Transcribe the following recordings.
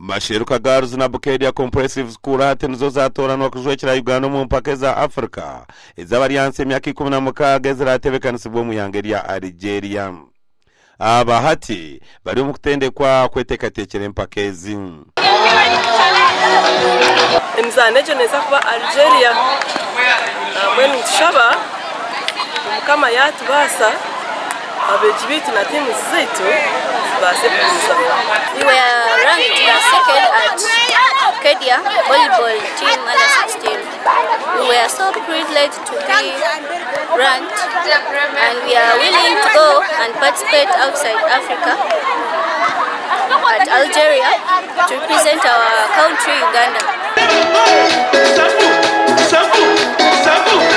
Mashiruka Girls na Bukedia Comprehensive School hati nizo zatoranwa kujwekera Uganda mu mpaka za Afrika ez'abaryanse emyaka 16 eziratebekanisiibwa mu yange lya Algeria. Aba hati bali mu kutendekwa kweteekateekera empaka ezi. Emizano egyo neza kuba Algeria mwenu ntushaba Mukama yatubaasa abeegi bitu na tiimu zaitu baase kuzana. We were ranked second at Kedia volleyball team under 16. We were so privileged to be ranked, and we are willing to go and participate outside Africa at Algeria to represent our country, Uganda.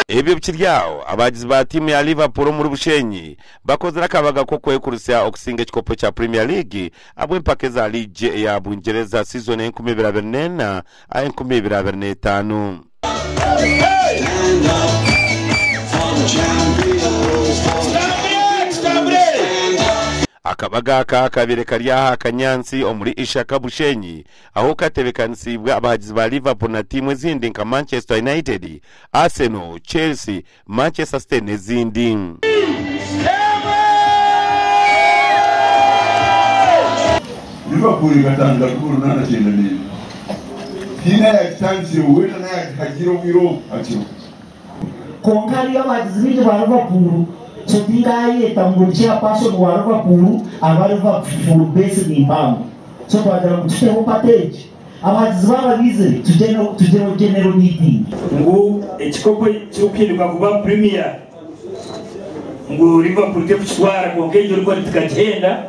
Ebyo bikiryao abagizi ba timu ya Liverpool muri Bushenyi bakozera kabaga ko kwekurusya okusinga ekikopo cha Premier League abwe mpaka za League ya Bungereza season 2024 2025. Akabaga aka kabire kariya Kanyansi omuri Ishaka Bushenyi aho katebekanisiibwa abagizi ba Liverpool na timu ezindi nka Manchester United, Arsenal, Chelsea, Manchester City n'ezindi. Liverpool gatanga kuru nana chendani hina ya tansi wena na hajiro miro acho konkari abagizi ba Liverpool so tingaye tambulcha person wa Liverpool Liverpool base ni bambo so twadala muteko package abagizi babize tujeno general meeting ngu ekikopo cy'ukwiruka kuba Premier ngu Liverpool teputwara kongejo liko tikagenda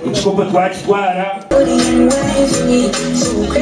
ekikopo twakitwara